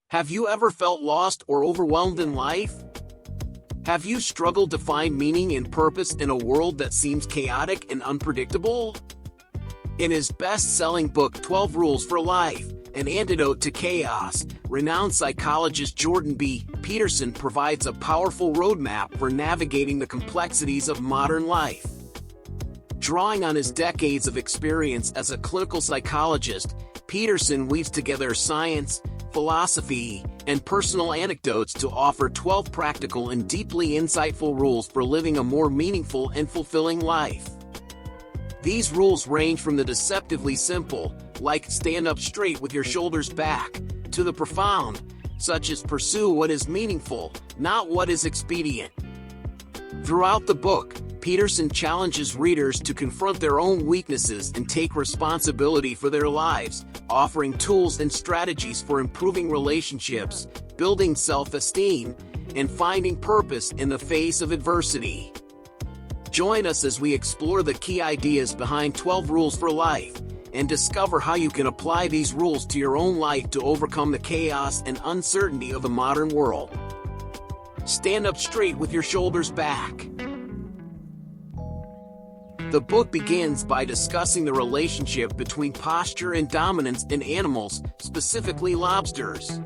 Have you ever felt lost or overwhelmed in life? Have you struggled to find meaning and purpose in a world that seems chaotic and unpredictable? In his best-selling book 12 Rules for Life, An Antidote to Chaos, renowned psychologist Jordan B. Peterson provides a powerful roadmap for navigating the complexities of modern life. Drawing on his decades of experience as a clinical psychologist, Peterson weaves together science, philosophy, and personal anecdotes to offer 12 practical and deeply insightful rules for living a more meaningful and fulfilling life. These rules range from the deceptively simple, like stand up straight with your shoulders back, to the profound, such as pursue what is meaningful, not what is expedient. Throughout the book, Peterson challenges readers to confront their own weaknesses and take responsibility for their lives, offering tools and strategies for improving relationships, building self-esteem, and finding purpose in the face of adversity. Join us as we explore the key ideas behind 12 Rules for Life, and discover how you can apply these rules to your own life to overcome the chaos and uncertainty of the modern world. Stand up straight with your shoulders back. The book begins by discussing the relationship between posture and dominance in animals, specifically lobsters.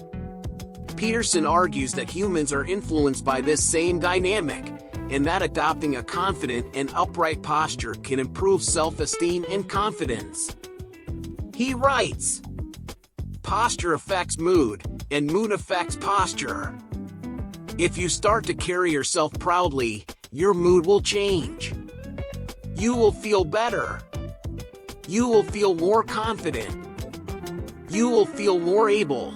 Peterson argues that humans are influenced by this same dynamic, and that adopting a confident and upright posture can improve self-esteem and confidence. He writes, "Posture affects mood, and mood affects posture. If you start to carry yourself proudly, your mood will change. You will feel better. You will feel more confident. You will feel more able."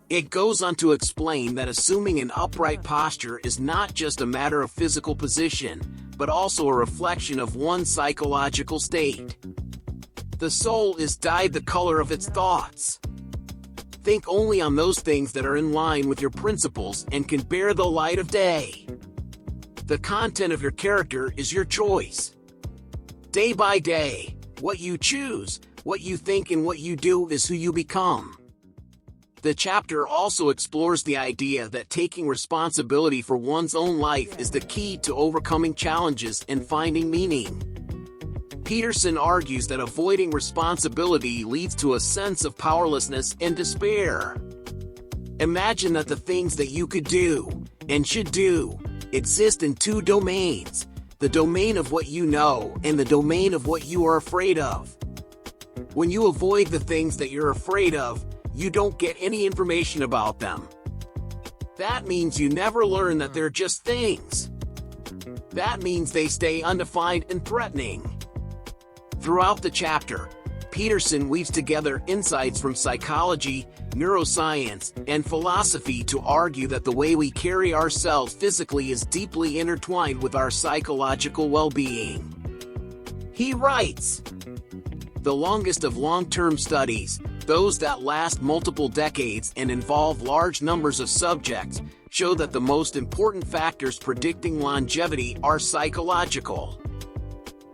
It goes on to explain that assuming an upright posture is not just a matter of physical position, but also a reflection of one's psychological state. The soul is dyed the color of its thoughts. Think only on those things that are in line with your principles and can bear the light of day. The content of your character is your choice. Day by day, what you choose, what you think, and what you do is who you become. The chapter also explores the idea that taking responsibility for one's own life is the key to overcoming challenges and finding meaning. Peterson argues that avoiding responsibility leads to a sense of powerlessness and despair. Imagine that the things that you could do, and should do, exist in two domains: the domain of what you know and the domain of what you are afraid of. When you avoid the things that you're afraid of, you don't get any information about them. That means you never learn that they're just things. That means they stay undefined and threatening. Throughout the chapter, Peterson weaves together insights from psychology, neuroscience, and philosophy to argue that the way we carry ourselves physically is deeply intertwined with our psychological well-being. He writes, "The longest of long-term studies, those that last multiple decades and involve large numbers of subjects, show that the most important factors predicting longevity are psychological.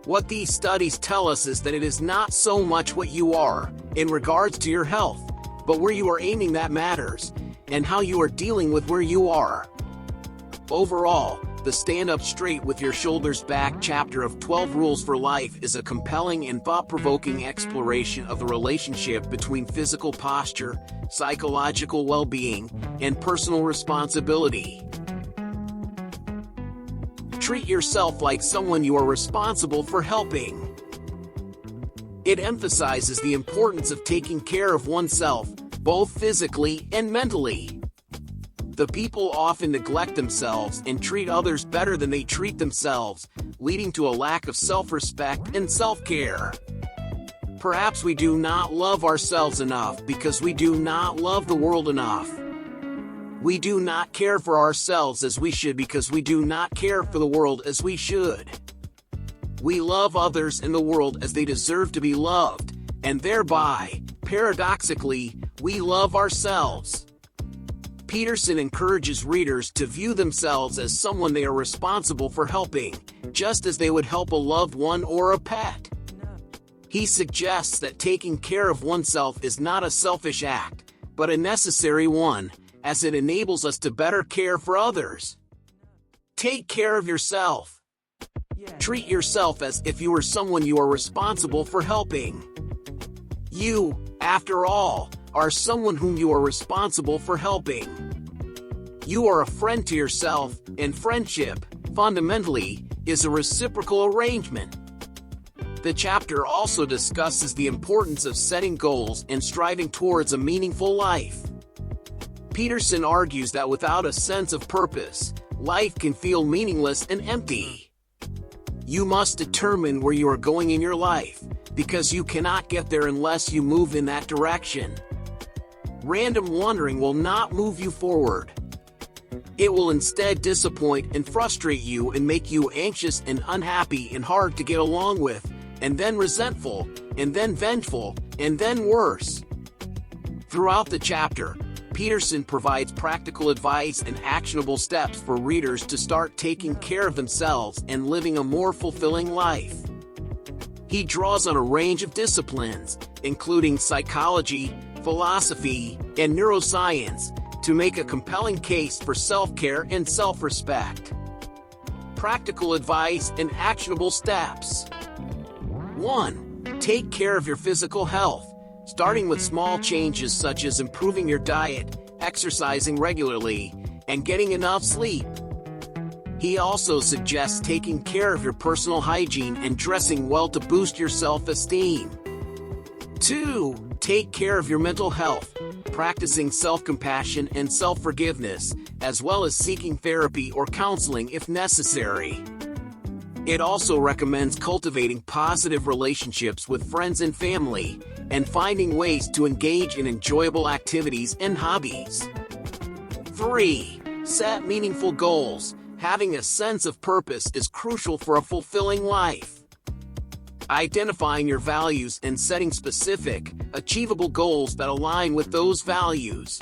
What these studies tell us is that it is not so much what you are, in regards to your health, but where you are aiming that matters, and how you are dealing with where you are." Overall, the Stand Up Straight with Your Shoulders Back chapter of 12 Rules for Life is a compelling and thought-provoking exploration of the relationship between physical posture, psychological well-being, and personal responsibility. Treat yourself like someone you are responsible for helping. It emphasizes the importance of taking care of oneself, both physically and mentally. The people often neglect themselves and treat others better than they treat themselves, leading to a lack of self-respect and self-care. Perhaps we do not love ourselves enough because we do not love the world enough. We do not care for ourselves as we should because we do not care for the world as we should. We love others in the world as they deserve to be loved, and thereby, paradoxically, we love ourselves. Peterson encourages readers to view themselves as someone they are responsible for helping, just as they would help a loved one or a pet. He suggests that taking care of oneself is not a selfish act, but a necessary one, as it enables us to better care for others. Take care of yourself. Treat yourself as if you were someone you are responsible for helping. You, after all, are someone whom you are responsible for helping. You are a friend to yourself, and friendship, fundamentally, is a reciprocal arrangement. The chapter also discusses the importance of setting goals and striving towards a meaningful life. Peterson argues that without a sense of purpose, life can feel meaningless and empty. You must determine where you are going in your life, because you cannot get there unless you move in that direction. Random wandering will not move you forward. It will instead disappoint and frustrate you and make you anxious and unhappy and hard to get along with, and then resentful, and then vengeful, and then worse. Throughout the chapter, Peterson provides practical advice and actionable steps for readers to start taking care of themselves and living a more fulfilling life. He draws on a range of disciplines, including psychology, philosophy, and neuroscience, to make a compelling case for self-care and self-respect. Practical advice and actionable steps. 1. Take care of your physical health, starting with small changes such as improving your diet, exercising regularly, and getting enough sleep. He also suggests taking care of your personal hygiene and dressing well to boost your self-esteem. 2. Take care of your mental health, practicing self-compassion and self-forgiveness, as well as seeking therapy or counseling if necessary. It also recommends cultivating positive relationships with friends and family, and finding ways to engage in enjoyable activities and hobbies. 3. Set meaningful goals. Having a sense of purpose is crucial for a fulfilling life. Identifying your values and setting specific, achievable goals that align with those values.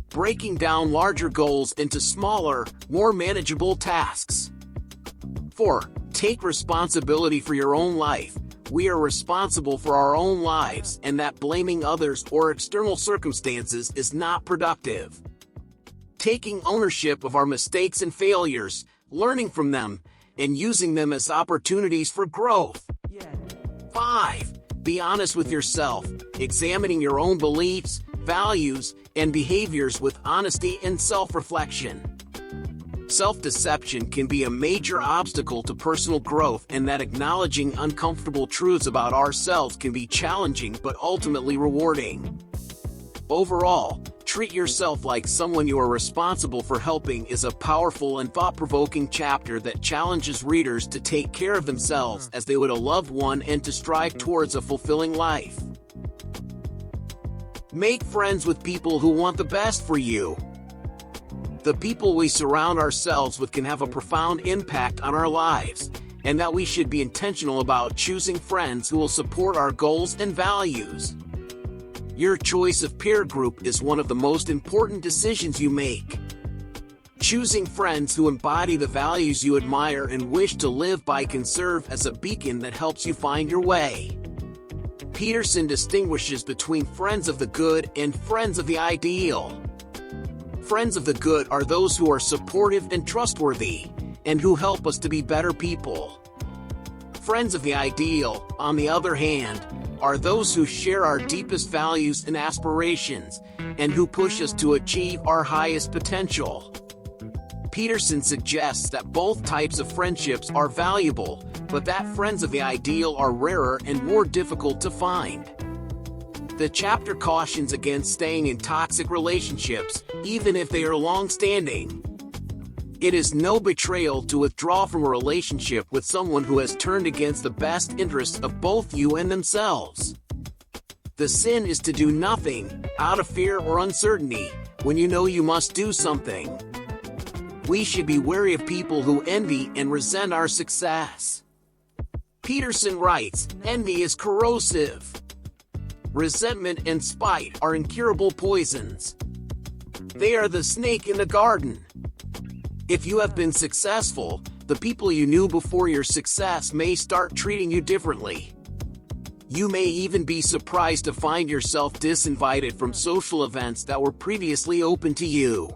Breaking down larger goals into smaller, more manageable tasks. 4. Take responsibility for your own life. We are responsible for our own lives, and that blaming others or external circumstances is not productive. Taking ownership of our mistakes and failures, learning from them, and using them as opportunities for growth. 5. Be honest with yourself, examining your own beliefs, values, and behaviors with honesty and self-reflection. Self-deception can be a major obstacle to personal growth, and that acknowledging uncomfortable truths about ourselves can be challenging but ultimately rewarding. Overall, treat yourself like someone you are responsible for helping is a powerful and thought-provoking chapter that challenges readers to take care of themselves as they would a loved one and to strive towards a fulfilling life. Make friends with people who want the best for you. The people we surround ourselves with can have a profound impact on our lives, and that we should be intentional about choosing friends who will support our goals and values. Your choice of peer group is one of the most important decisions you make. Choosing friends who embody the values you admire and wish to live by can serve as a beacon that helps you find your way. Peterson distinguishes between friends of the good and friends of the ideal. Friends of the good are those who are supportive and trustworthy, and who help us to be better people. Friends of the ideal, on the other hand, are those who share our deepest values and aspirations, and who push us to achieve our highest potential. Peterson suggests that both types of friendships are valuable, but that friends of the ideal are rarer and more difficult to find. The chapter cautions against staying in toxic relationships, even if they are long-standing. It is no betrayal to withdraw from a relationship with someone who has turned against the best interests of both you and themselves. The sin is to do nothing, out of fear or uncertainty, when you know you must do something. We should be wary of people who envy and resent our success. Peterson writes, envy is corrosive. Resentment and spite are incurable poisons. They are the snake in the garden. If you have been successful, the people you knew before your success may start treating you differently. You may even be surprised to find yourself disinvited from social events that were previously open to you.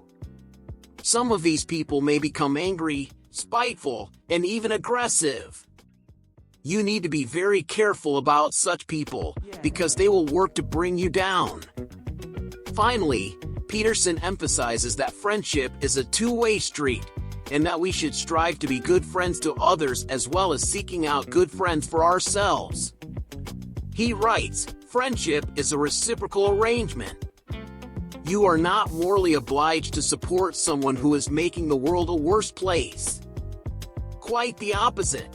Some of these people may become angry, spiteful, and even aggressive. You need to be very careful about such people, because they will work to bring you down. Finally, Peterson emphasizes that friendship is a two-way street, and that we should strive to be good friends to others as well as seeking out good friends for ourselves. He writes, "Friendship is a reciprocal arrangement. You are not morally obliged to support someone who is making the world a worse place. Quite the opposite.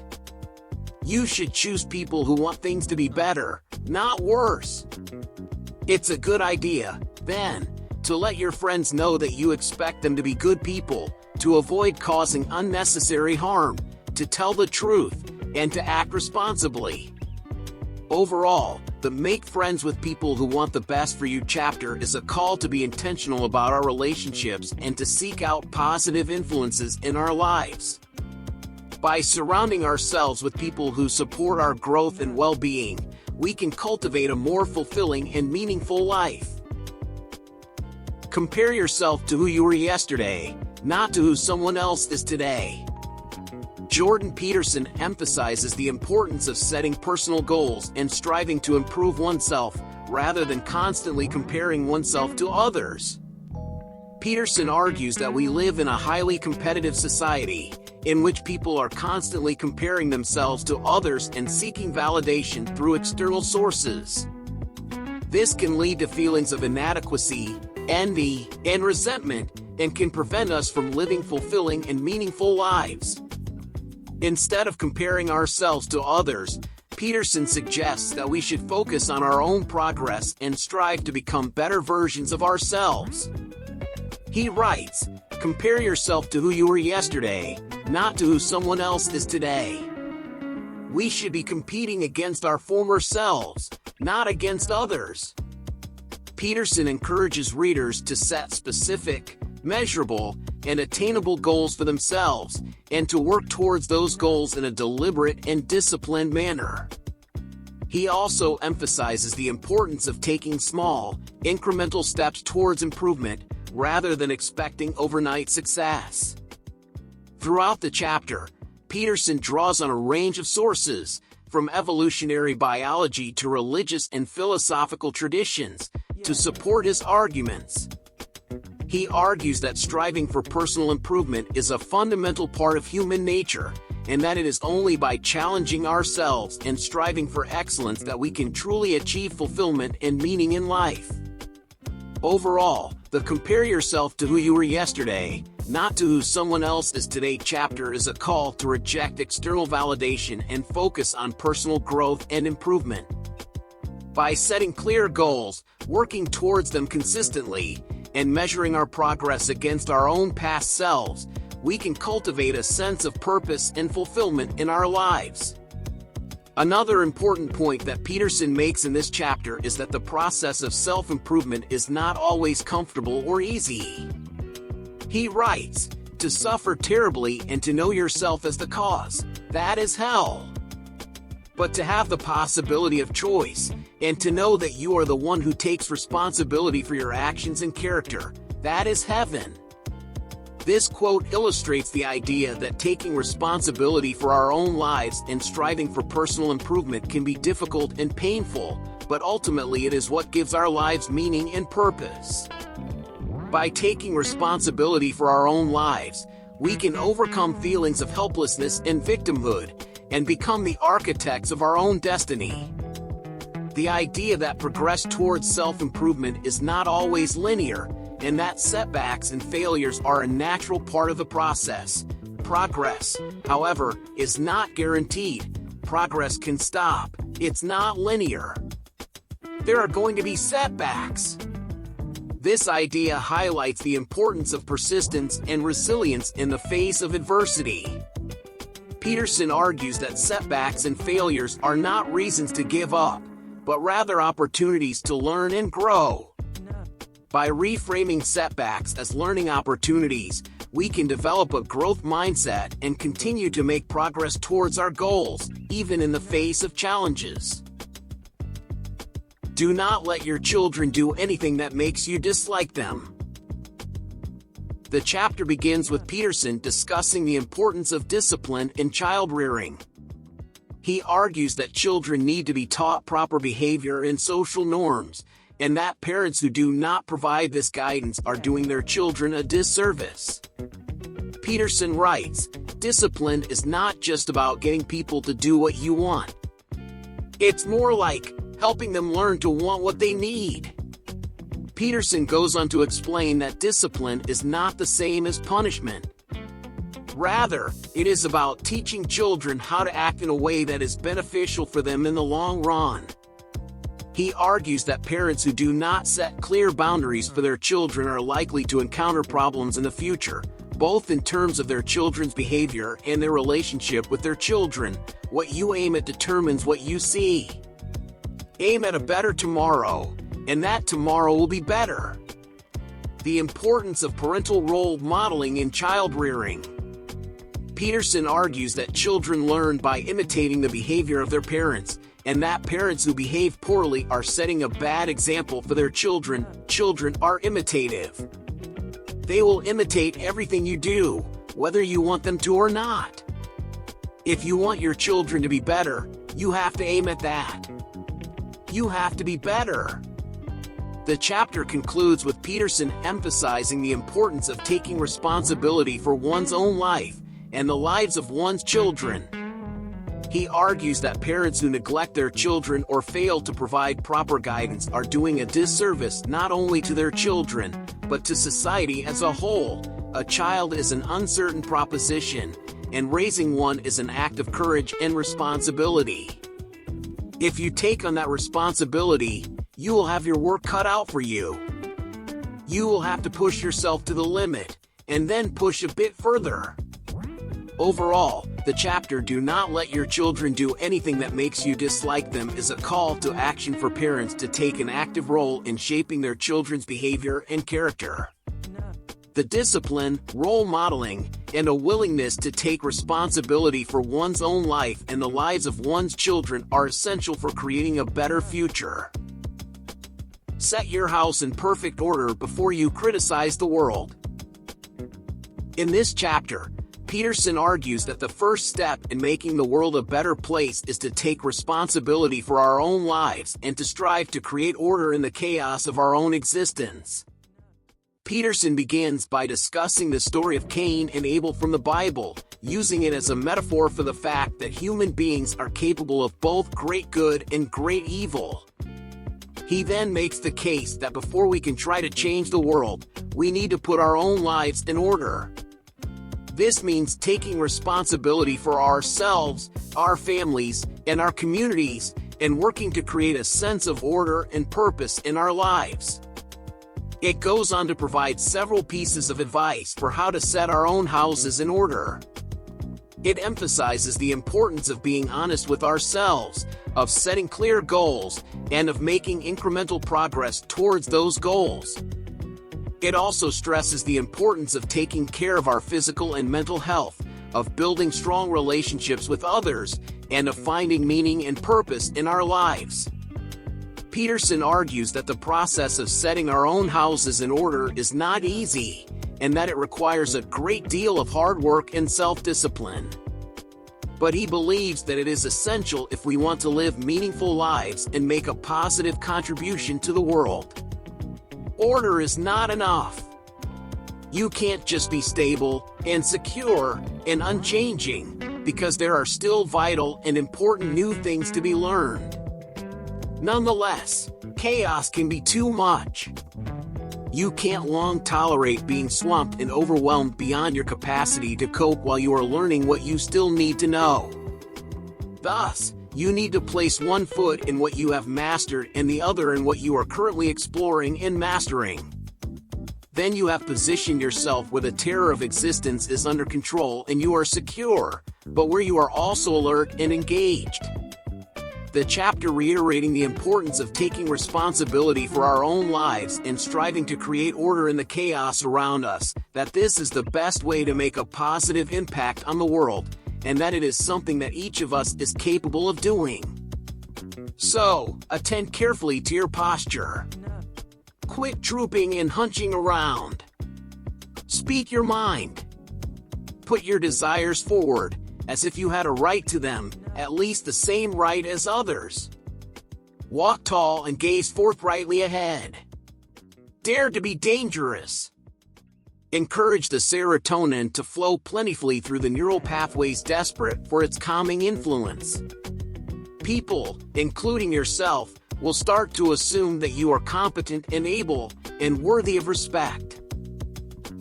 You should choose people who want things to be better, not worse. It's a good idea, then, to let your friends know that you expect them to be good people, to avoid causing unnecessary harm, to tell the truth, and to act responsibly." Overall, the Make Friends with People Who Want the Best for You chapter is a call to be intentional about our relationships and to seek out positive influences in our lives. By surrounding ourselves with people who support our growth and well-being, we can cultivate a more fulfilling and meaningful life. Compare yourself to who you were yesterday, not to who someone else is today. Jordan Peterson emphasizes the importance of setting personal goals and striving to improve oneself, rather than constantly comparing oneself to others. Peterson argues that we live in a highly competitive society, in which people are constantly comparing themselves to others and seeking validation through external sources. This can lead to feelings of inadequacy, envy, and resentment, and can prevent us from living fulfilling and meaningful lives. Instead of comparing ourselves to others, Peterson suggests that we should focus on our own progress and strive to become better versions of ourselves. He writes, "Compare yourself to who you were yesterday, not to who someone else is today." We should be competing against our former selves, not against others. Peterson encourages readers to set specific, measurable, and attainable goals for themselves, and to work towards those goals in a deliberate and disciplined manner. He also emphasizes the importance of taking small, incremental steps towards improvement, rather than expecting overnight success. Throughout the chapter, Peterson draws on a range of sources, from evolutionary biology to religious and philosophical traditions, to support his arguments. He argues that striving for personal improvement is a fundamental part of human nature, and that it is only by challenging ourselves and striving for excellence that we can truly achieve fulfillment and meaning in life. Overall, the "Compare yourself to who you were yesterday, not to who someone else is today" chapter is a call to reject external validation and focus on personal growth and improvement. By setting clear goals, working towards them consistently, and measuring our progress against our own past selves, we can cultivate a sense of purpose and fulfillment in our lives. Another important point that Peterson makes in this chapter is that the process of self-improvement is not always comfortable or easy. He writes, "To suffer terribly and to know yourself as the cause, that is hell. But to have the possibility of choice, and to know that you are the one who takes responsibility for your actions and character, that is heaven." This quote illustrates the idea that taking responsibility for our own lives and striving for personal improvement can be difficult and painful, but ultimately it is what gives our lives meaning and purpose. By taking responsibility for our own lives, we can overcome feelings of helplessness and victimhood, and become the architects of our own destiny. The idea that progress towards self-improvement is not always linear, and that setbacks and failures are a natural part of the process. Progress, however, is not guaranteed. Progress can stop. It's not linear. There are going to be setbacks. This idea highlights the importance of persistence and resilience in the face of adversity. Peterson argues that setbacks and failures are not reasons to give up, but rather opportunities to learn and grow. By reframing setbacks as learning opportunities, we can develop a growth mindset and continue to make progress towards our goals, even in the face of challenges. Do not let your children do anything that makes you dislike them. The chapter begins with Peterson discussing the importance of discipline in child rearing. He argues that children need to be taught proper behavior and social norms, and that parents who do not provide this guidance are doing their children a disservice. Peterson writes, "Discipline is not just about getting people to do what you want. It's more like helping them learn to want what they need." Peterson goes on to explain that discipline is not the same as punishment. Rather, it is about teaching children how to act in a way that is beneficial for them in the long run. He argues that parents who do not set clear boundaries for their children are likely to encounter problems in the future, both in terms of their children's behavior and their relationship with their children. What you aim at determines what you see. Aim at a better tomorrow, and that tomorrow will be better. The importance of parental role modeling in child rearing. Peterson argues that children learn by imitating the behavior of their parents, and that parents who behave poorly are setting a bad example for their children. Children are imitative. They will imitate everything you do, whether you want them to or not. If you want your children to be better, you have to aim at that. You have to be better. The chapter concludes with Peterson emphasizing the importance of taking responsibility for one's own life and the lives of one's children. He argues that parents who neglect their children or fail to provide proper guidance are doing a disservice not only to their children, but to society as a whole. A child is an uncertain proposition, and raising one is an act of courage and responsibility. If you take on that responsibility, you will have your work cut out for you. You will have to push yourself to the limit, and then push a bit further. Overall, the chapter "Do not let your children do anything that makes you dislike them" is a call to action for parents to take an active role in shaping their children's behavior and character. The discipline, role modeling, and a willingness to take responsibility for one's own life and the lives of one's children are essential for creating a better future. Set your house in perfect order before you criticize the world. In this chapter, Peterson argues that the first step in making the world a better place is to take responsibility for our own lives and to strive to create order in the chaos of our own existence. Peterson begins by discussing the story of Cain and Abel from the Bible, using it as a metaphor for the fact that human beings are capable of both great good and great evil. He then makes the case that before we can try to change the world, we need to put our own lives in order. This means taking responsibility for ourselves, our families, and our communities, and working to create a sense of order and purpose in our lives. It goes on to provide several pieces of advice for how to set our own houses in order. It emphasizes the importance of being honest with ourselves, of setting clear goals, and of making incremental progress towards those goals. It also stresses the importance of taking care of our physical and mental health, of building strong relationships with others, and of finding meaning and purpose in our lives. Peterson argues that the process of setting our own houses in order is not easy, and that it requires a great deal of hard work and self-discipline. But he believes that it is essential if we want to live meaningful lives and make a positive contribution to the world. Order is not enough. You can't just be stable and secure and unchanging, because there are still vital and important new things to be learned. Nonetheless, chaos can be too much. You can't long tolerate being swamped and overwhelmed beyond your capacity to cope while you are learning what you still need to know. Thus, you need to place one foot in what you have mastered and the other in what you are currently exploring and mastering. Then you have positioned yourself where the terror of existence is under control and you are secure, but where you are also alert and engaged. The chapter reiterating the importance of taking responsibility for our own lives and striving to create order in the chaos around us, that this is the best way to make a positive impact on the world, and that it is something that each of us is capable of doing. So, attend carefully to your posture. Quit drooping and hunching around. Speak your mind. Put your desires forward, as if you had a right to them, at least the same right as others. Walk tall and gaze forthrightly ahead. Dare to be dangerous. Encourage the serotonin to flow plentifully through the neural pathways desperate for its calming influence. People, including yourself, will start to assume that you are competent and able, and worthy of respect.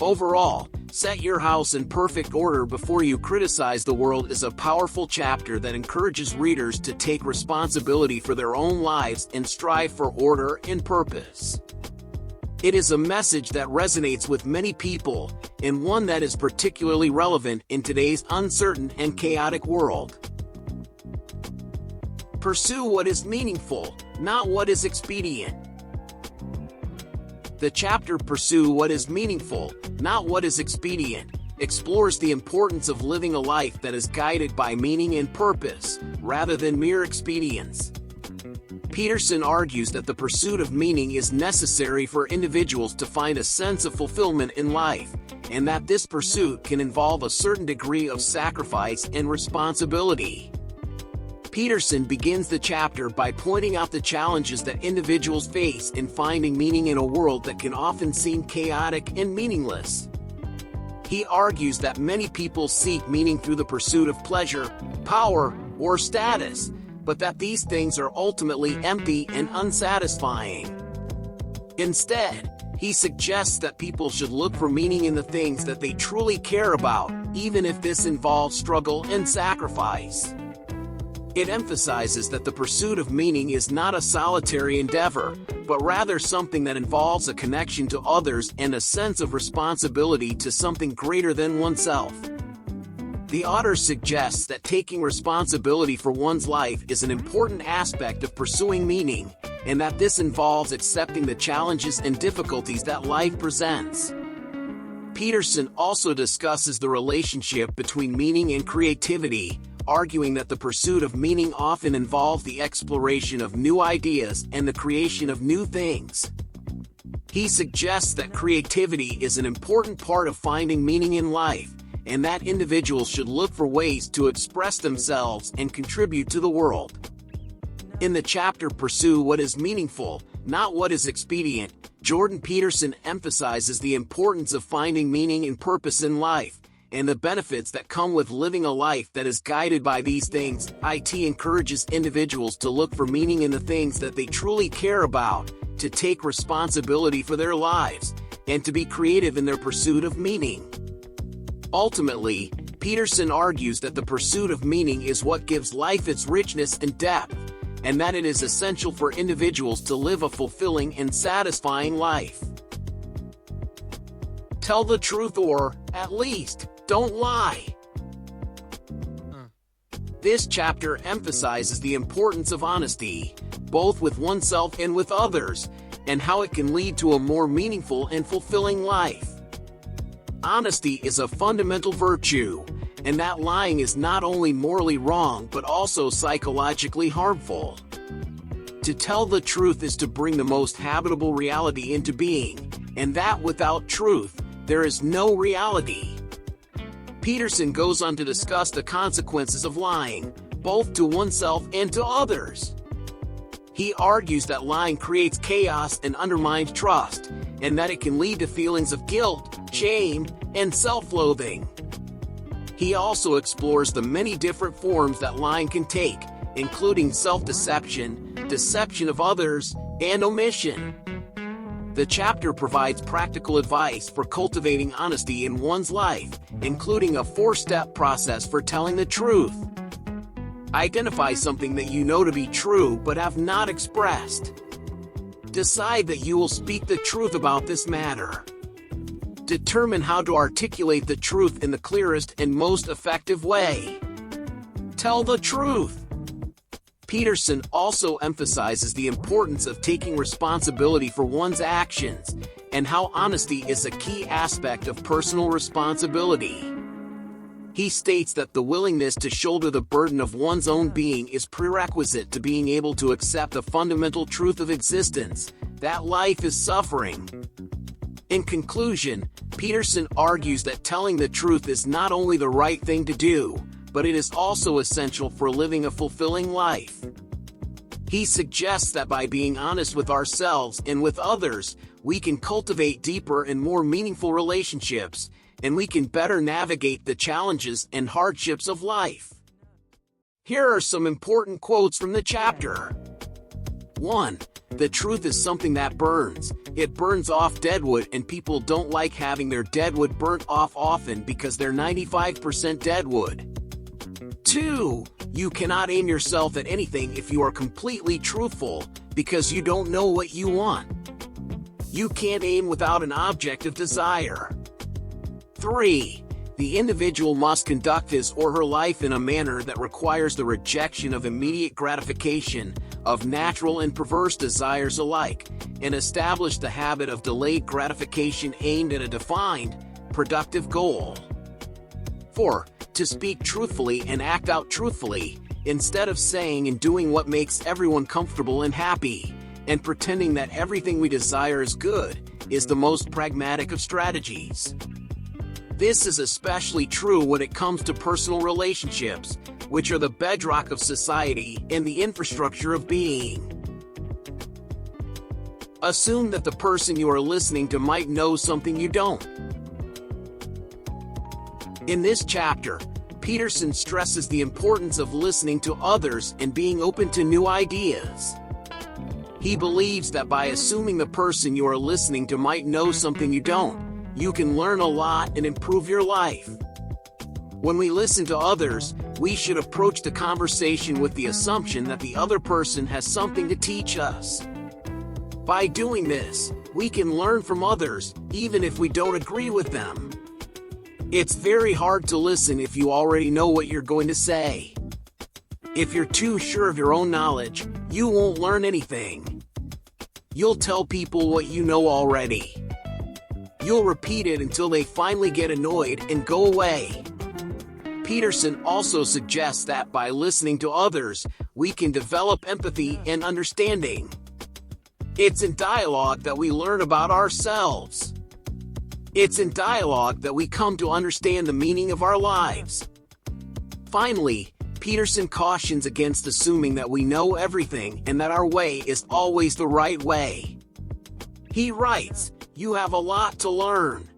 Overall, set your house in perfect order before you criticize the world is a powerful chapter that encourages readers to take responsibility for their own lives and strive for order and purpose. It is a message that resonates with many people, and one that is particularly relevant in today's uncertain and chaotic world. Pursue what is meaningful, not what is expedient. The chapter Pursue What is Meaningful, Not What is Expedient explores the importance of living a life that is guided by meaning and purpose, rather than mere expedience. Peterson argues that the pursuit of meaning is necessary for individuals to find a sense of fulfillment in life, and that this pursuit can involve a certain degree of sacrifice and responsibility. Peterson begins the chapter by pointing out the challenges that individuals face in finding meaning in a world that can often seem chaotic and meaningless. He argues that many people seek meaning through the pursuit of pleasure, power, or status, but that these things are ultimately empty and unsatisfying. Instead, he suggests that people should look for meaning in the things that they truly care about, even if this involves struggle and sacrifice. It emphasizes that the pursuit of meaning is not a solitary endeavor, but rather something that involves a connection to others and a sense of responsibility to something greater than oneself. The author suggests that taking responsibility for one's life is an important aspect of pursuing meaning, and that this involves accepting the challenges and difficulties that life presents. Peterson also discusses the relationship between meaning and creativity, arguing that the pursuit of meaning often involves the exploration of new ideas and the creation of new things. He suggests that creativity is an important part of finding meaning in life, and that individuals should look for ways to express themselves and contribute to the world. In the chapter Pursue What is Meaningful, Not What is Expedient, Jordan Peterson emphasizes the importance of finding meaning and purpose in life, and the benefits that come with living a life that is guided by these things. It encourages individuals to look for meaning in the things that they truly care about, to take responsibility for their lives, and to be creative in their pursuit of meaning. Ultimately, Peterson argues that the pursuit of meaning is what gives life its richness and depth, and that it is essential for individuals to live a fulfilling and satisfying life. Tell the truth, or, at least, don't lie. This chapter emphasizes the importance of honesty, both with oneself and with others, and how it can lead to a more meaningful and fulfilling life. Honesty is a fundamental virtue, and that lying is not only morally wrong but also psychologically harmful. To tell the truth is to bring the most habitable reality into being, and that without truth, there is no reality. Peterson goes on to discuss the consequences of lying, both to oneself and to others. He argues that lying creates chaos and undermines trust, and that it can lead to feelings of guilt, shame, and self-loathing. He also explores the many different forms that lying can take, including self-deception, deception of others, and omission. The chapter provides practical advice for cultivating honesty in one's life, including a 4-step process for telling the truth. Identify something that you know to be true but have not expressed. Decide that you will speak the truth about this matter. Determine how to articulate the truth in the clearest and most effective way. Tell the truth. Peterson also emphasizes the importance of taking responsibility for one's actions, and how honesty is a key aspect of personal responsibility. He states that the willingness to shoulder the burden of one's own being is prerequisite to being able to accept the fundamental truth of existence, that life is suffering. In conclusion, Peterson argues that telling the truth is not only the right thing to do, but it is also essential for living a fulfilling life. He suggests that by being honest with ourselves and with others, we can cultivate deeper and more meaningful relationships, and we can better navigate the challenges and hardships of life. Here are some important quotes from the chapter. 1. The truth is something that burns. It burns off deadwood, and people don't like having their deadwood burnt off often because they're 95% deadwood. 2. You cannot aim yourself at anything if you are completely truthful, because you don't know what you want. You can't aim without an object of desire. 3. The individual must conduct his or her life in a manner that requires the rejection of immediate gratification, of natural and perverse desires alike, and establish the habit of delayed gratification aimed at a defined, productive goal. 4. To speak truthfully and act out truthfully, instead of saying and doing what makes everyone comfortable and happy, and pretending that everything we desire is good, is the most pragmatic of strategies. This is especially true when it comes to personal relationships, which are the bedrock of society and the infrastructure of being. Assume that the person you are listening to might know something you don't. In this chapter, Peterson stresses the importance of listening to others and being open to new ideas. He believes that by assuming the person you are listening to might know something you don't, you can learn a lot and improve your life. When we listen to others, we should approach the conversation with the assumption that the other person has something to teach us. By doing this, we can learn from others, even if we don't agree with them. It's very hard to listen if you already know what you're going to say. If you're too sure of your own knowledge, you won't learn anything. You'll tell people what you know already. You'll repeat it until they finally get annoyed and go away. Peterson also suggests that by listening to others, we can develop empathy and understanding. It's in dialogue that we learn about ourselves. It's in dialogue that we come to understand the meaning of our lives. Finally, Peterson cautions against assuming that we know everything and that our way is always the right way. He writes, "You have a lot to learn.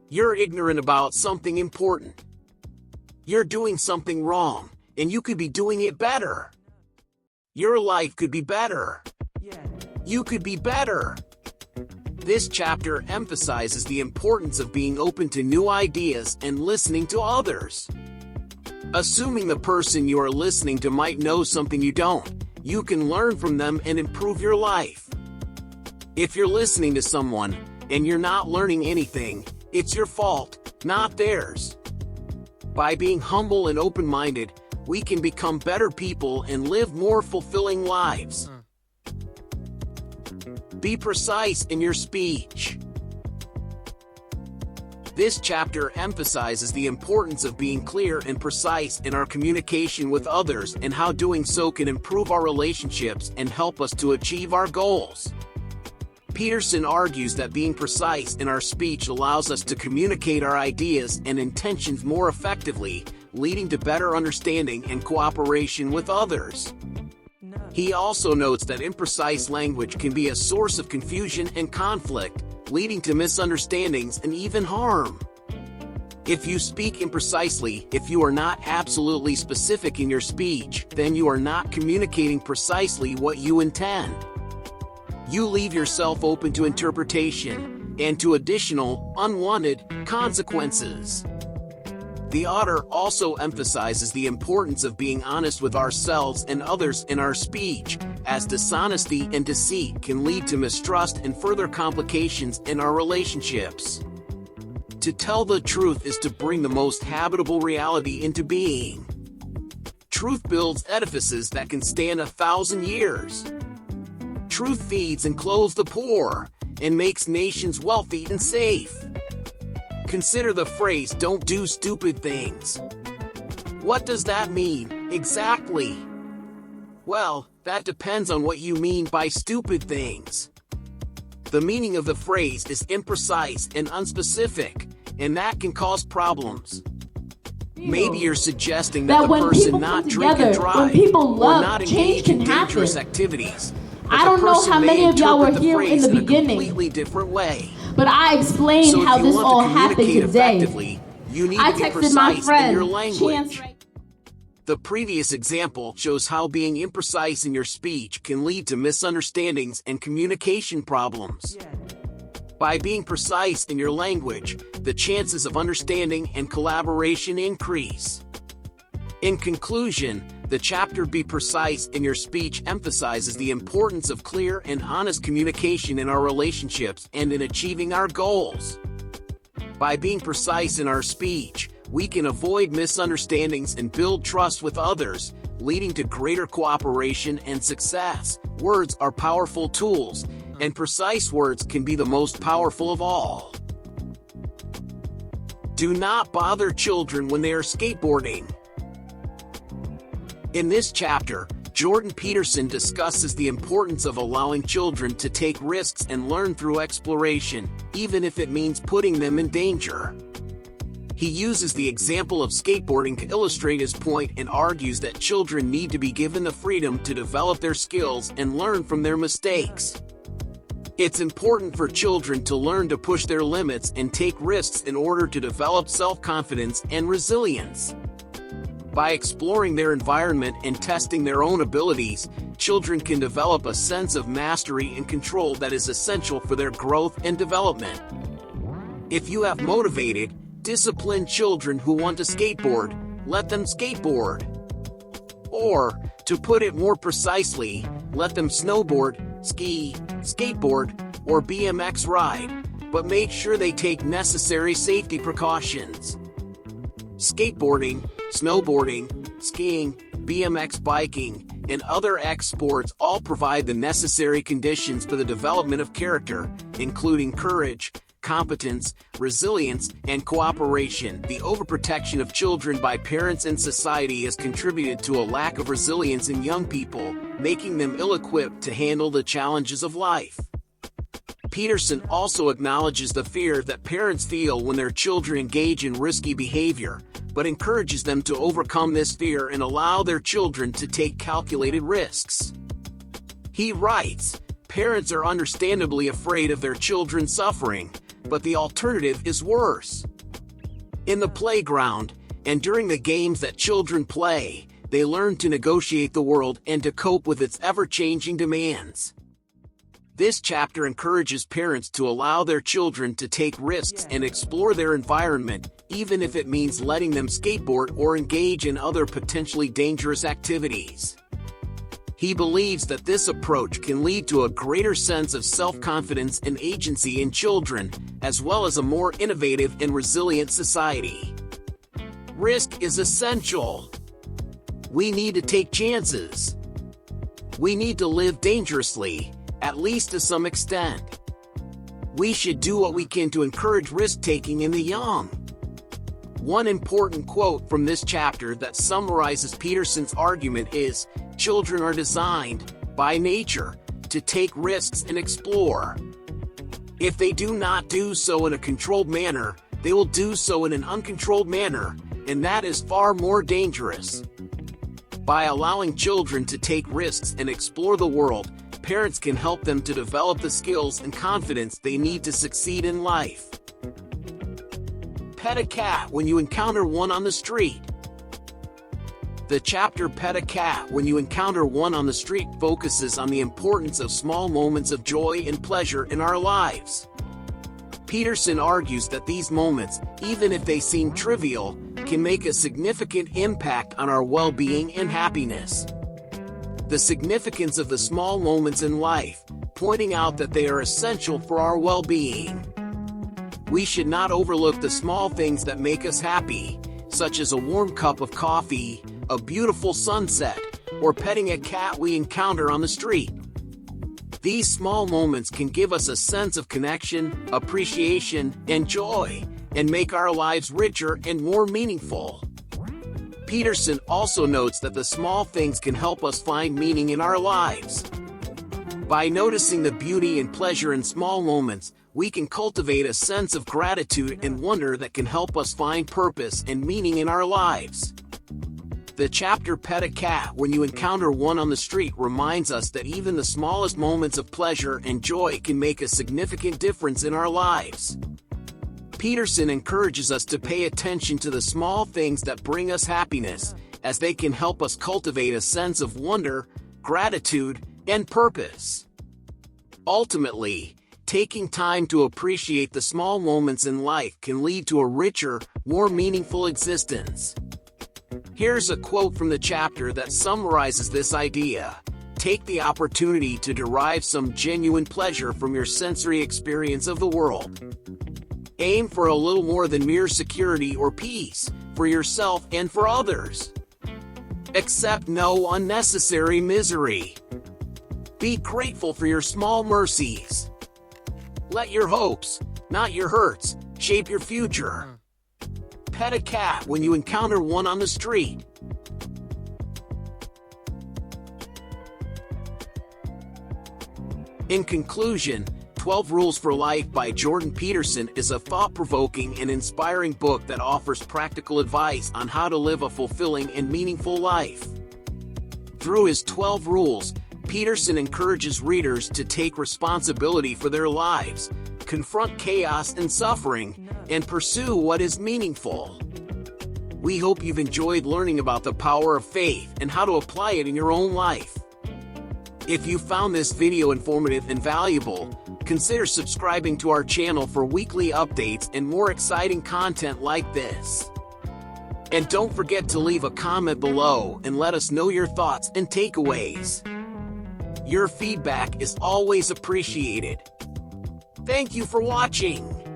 You're ignorant about something important. You're doing something wrong, and you could be doing it better. Your life could be better. You could be better." This chapter emphasizes the importance of being open to new ideas and listening to others. Assuming the person you are listening to might know something you don't, you can learn from them and improve your life. If you're listening to someone, and you're not learning anything, it's your fault, not theirs. By being humble and open-minded, we can become better people and live more fulfilling lives. Be precise in your speech. This chapter emphasizes the importance of being clear and precise in our communication with others and how doing so can improve our relationships and help us to achieve our goals. Peterson argues that being precise in our speech allows us to communicate our ideas and intentions more effectively, leading to better understanding and cooperation with others. He also notes that imprecise language can be a source of confusion and conflict, leading to misunderstandings and even harm. If you speak imprecisely, if you are not absolutely specific in your speech, then you are not communicating precisely what you intend. You leave yourself open to interpretation and to additional, unwanted consequences. The author also emphasizes the importance of being honest with ourselves and others in our speech, as dishonesty and deceit can lead to mistrust and further complications in our relationships. To tell the truth is to bring the most habitable reality into being. Truth builds edifices that can stand 1,000 years. Truth feeds and clothes the poor, and makes nations wealthy and safe. Consider the phrase, "don't do stupid things." What does that mean, exactly? Well, that depends on what you mean by stupid things. The meaning of the phrase is imprecise and unspecific, and that can cause problems. Maybe you're suggesting that the person not drink and drive, when people love, or not change engage can in dangerous happen. activities. I don't know how many of y'all were here in the beginning, completely different way. but I explained So how if you this want all to happened communicate today. effectively, you need I to be texted my precise in your friend, language. The previous example shows how being imprecise in your speech can lead to misunderstandings and communication problems. By being precise in your language, the chances of understanding and collaboration increase. In conclusion, the chapter "Be Precise in Your Speech" emphasizes the importance of clear and honest communication in our relationships and in achieving our goals. By being precise in our speech, we can avoid misunderstandings and build trust with others, leading to greater cooperation and success. Words are powerful tools, and precise words can be the most powerful of all. Do not bother children when they are skateboarding. In this chapter, Jordan Peterson discusses the importance of allowing children to take risks and learn through exploration, even if it means putting them in danger. He uses the example of skateboarding to illustrate his point and argues that children need to be given the freedom to develop their skills and learn from their mistakes. It's important for children to learn to push their limits and take risks in order to develop self-confidence and resilience. By exploring their environment and testing their own abilities, children can develop a sense of mastery and control that is essential for their growth and development. If you have motivated, disciplined children who want to skateboard, let them skateboard. Or, to put it more precisely, let them snowboard, ski, skateboard, or BMX ride, but make sure they take necessary safety precautions. Skateboarding, snowboarding, skiing, BMX biking, and other X sports all provide the necessary conditions for the development of character, including courage, competence, resilience, and cooperation. The overprotection of children by parents and society has contributed to a lack of resilience in young people, making them ill-equipped to handle the challenges of life. Peterson also acknowledges the fear that parents feel when their children engage in risky behavior, but encourages them to overcome this fear and allow their children to take calculated risks. He writes, "Parents are understandably afraid of their children suffering, but the alternative is worse. In the playground, and during the games that children play, they learn to negotiate the world and to cope with its ever-changing demands." This chapter encourages parents to allow their children to take risks and explore their environment, even if it means letting them skateboard or engage in other potentially dangerous activities. He believes that this approach can lead to a greater sense of self-confidence and agency in children, as well as a more innovative and resilient society. Risk is essential. We need to take chances. We need to live dangerously, at least to some extent. We should do what we can to encourage risk-taking in the young. One important quote from this chapter that summarizes Peterson's argument is, "Children are designed, by nature, to take risks and explore. If they do not do so in a controlled manner, they will do so in an uncontrolled manner, and that is far more dangerous." By allowing children to take risks and explore the world, parents can help them to develop the skills and confidence they need to succeed in life. Pet a cat when you encounter one on the street. The chapter "Pet a Cat When You Encounter One on the Street" focuses on the importance of small moments of joy and pleasure in our lives. Peterson argues that these moments, even if they seem trivial, can make a significant impact on our well-being and happiness. The significance of the small moments in life, pointing out that they are essential for our well-being. We should not overlook the small things that make us happy, such as a warm cup of coffee, a beautiful sunset, or petting a cat we encounter on the street. These small moments can give us a sense of connection, appreciation, and joy, and make our lives richer and more meaningful. Peterson also notes that the small things can help us find meaning in our lives. By noticing the beauty and pleasure in small moments, we can cultivate a sense of gratitude and wonder that can help us find purpose and meaning in our lives. The chapter Pet a Cat When You Encounter One on the Street reminds us that even the smallest moments of pleasure and joy can make a significant difference in our lives. Peterson encourages us to pay attention to the small things that bring us happiness, as they can help us cultivate a sense of wonder, gratitude, and purpose. Ultimately, taking time to appreciate the small moments in life can lead to a richer, more meaningful existence. Here's a quote from the chapter that summarizes this idea. Take the opportunity to derive some genuine pleasure from your sensory experience of the world. Aim for a little more than mere security or peace, for yourself and for others. Accept no unnecessary misery. Be grateful for your small mercies. Let your hopes, not your hurts, shape your future. Pet a cat when you encounter one on the street. In conclusion, 12 Rules for Life by Jordan Peterson is a thought-provoking and inspiring book that offers practical advice on how to live a fulfilling and meaningful life. Through his 12 rules, Peterson encourages readers to take responsibility for their lives, confront chaos and suffering, and pursue what is meaningful. We hope you've enjoyed learning about the power of faith and how to apply it in your own life. If you found this video informative and valuable, consider subscribing to our channel for weekly updates and more exciting content like this. And don't forget to leave a comment below and let us know your thoughts and takeaways. Your feedback is always appreciated. Thank you for watching.